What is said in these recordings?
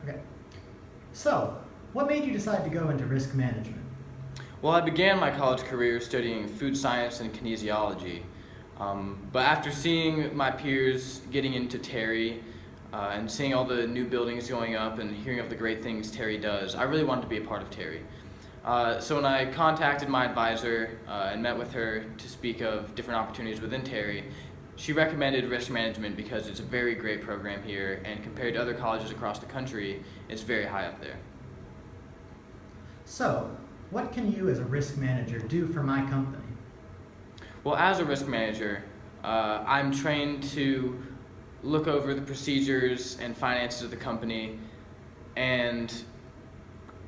Okay. So, what made you decide to go into risk management? Well, I began my college career studying food science and kinesiology, but after seeing my peers getting into Terry and seeing all the new buildings going up and hearing of the great things Terry does, I really wanted to be a part of Terry. So when I contacted my advisor and met with her to speak of different opportunities within Terry, she recommended risk management because it's a very great program here, and compared to other colleges across the country, it's very high up there. So, what can you as a risk manager do for my company? Well, as a risk manager, I'm trained to look over the procedures and finances of the company and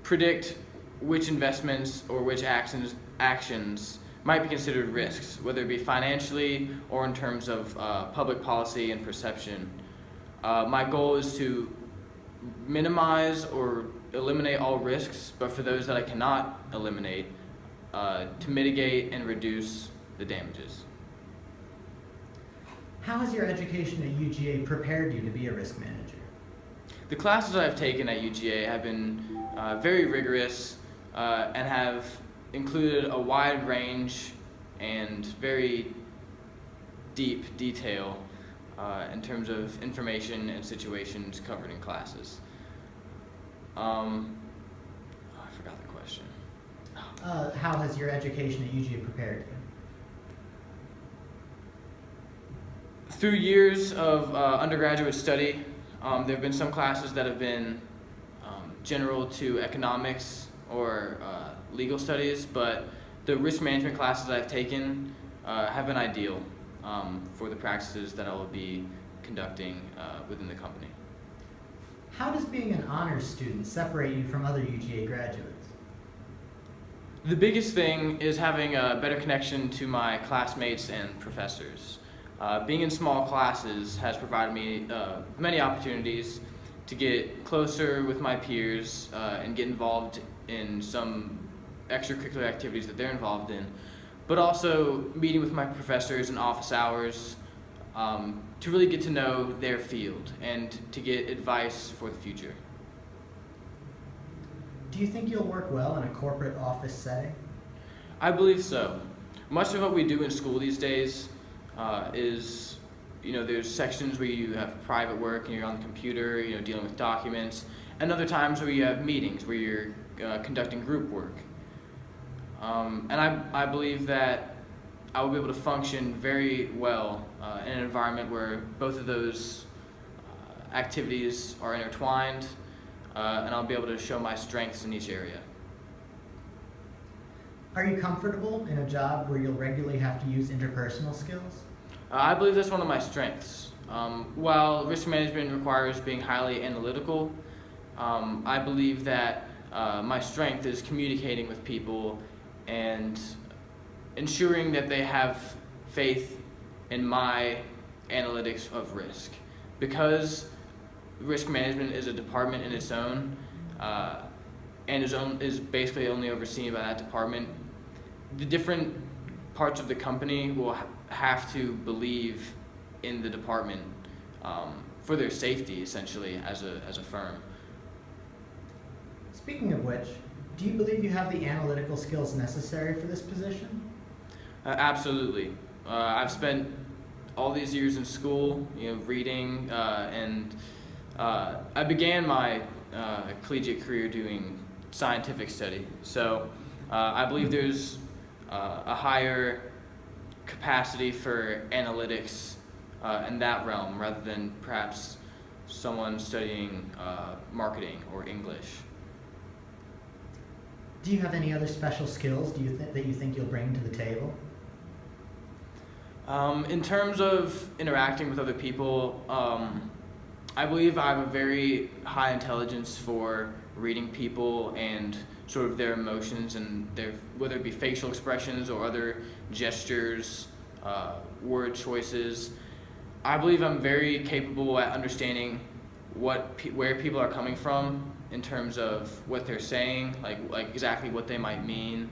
predict which investments or which actions might be considered risks, whether it be financially or in terms of public policy and perception. My goal is to minimize or eliminate all risks, but for those that I cannot eliminate, to mitigate and reduce the damages. How has your education at UGA prepared you to be a risk manager? The classes I've taken at UGA have been very rigorous and have included a wide range and very deep detail in terms of information and situations covered in classes. I forgot the question. How has your education at UGA prepared you? Through years of undergraduate study, there have been some classes that have been general to economics or legal studies, but the risk management classes I've taken have been ideal for the practices that I will be conducting within the company. How does being an honors student separate you from other UGA graduates? The biggest thing is having a better connection to my classmates and professors. Being in small classes has provided me many opportunities to get closer with my peers and get involved in some extracurricular activities that they're involved in, but also meeting with my professors in office hours to really get to know their field and to get advice for the future. Do you think you'll work well in a corporate office setting? I believe so. Much of what we do in school these days is, there's sections where you have private work and you're on the computer, dealing with documents, and other times where you have meetings where you're conducting group work. And I believe that I will be able to function very well in an environment where both of those activities are intertwined, and I'll be able to show my strengths in each area. Are you comfortable in a job where you'll regularly have to use interpersonal skills? I believe that's one of my strengths. While risk management requires being highly analytical, I believe that my strength is communicating with people and ensuring that they have faith in my analytics of risk. Because risk management is a department in its own and is basically only overseen by that department, the different parts of the company will have to believe in the department for their safety, essentially, as a firm. Speaking of which, do you believe you have the analytical skills necessary for this position? Absolutely. I've spent all these years in school, reading, and I began my collegiate career doing scientific study. So I believe there's a higher capacity for analytics in that realm rather than perhaps someone studying marketing or English. Do you have any other special skills that you think you'll bring to the table? In terms of interacting with other people, I believe I have a very high intelligence for reading people and sort of their emotions and whether it be facial expressions or other gestures, word choices. I believe I'm very capable at understanding where people are coming from in terms of what they're saying, like exactly what they might mean,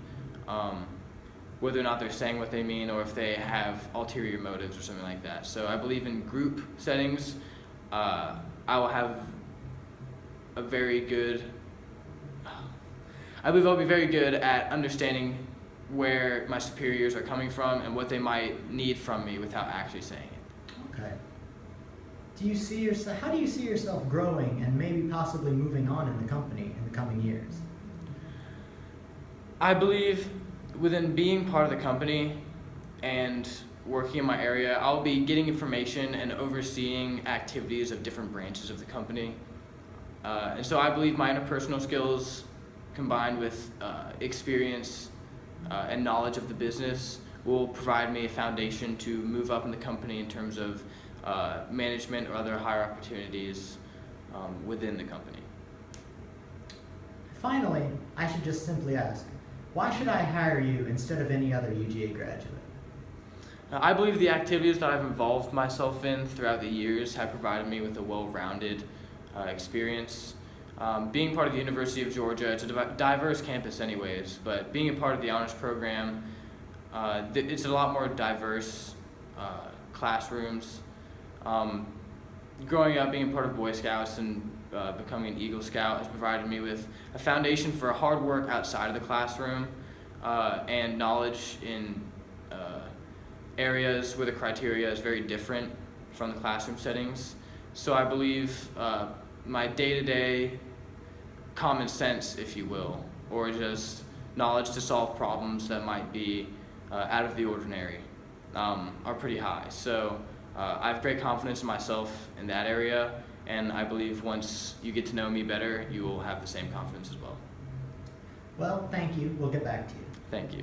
whether or not they're saying what they mean or if they have ulterior motives or something like that. So I believe in group settings, I will have a very good. I believe I'll be very good at understanding where my superiors are coming from and what they might need from me without actually saying it. Okay. How do you see yourself growing and maybe possibly moving on in the company in the coming years? I believe within being part of the company and working in my area, I'll be getting information and overseeing activities of different branches of the company. And so I believe my interpersonal skills combined with experience and knowledge of the business will provide me a foundation to move up in the company in terms of management or other higher opportunities within the company. Finally, I should just simply ask, why should I hire you instead of any other UGA graduate? I believe the activities that I've involved myself in throughout the years have provided me with a well-rounded experience. Being part of the University of Georgia, it's a diverse campus anyways, but being a part of the honors program, it's a lot more diverse classrooms. Growing up, being part of Boy Scouts and becoming an Eagle Scout has provided me with a foundation for hard work outside of the classroom and knowledge in areas where the criteria is very different from the classroom settings. So I believe my day-to-day common sense, if you will, or just knowledge to solve problems that might be out of the ordinary are pretty high. So I have great confidence in myself in that area, and I believe once you get to know me better, you will have the same confidence as well. Well, thank you. We'll get back to you. Thank you.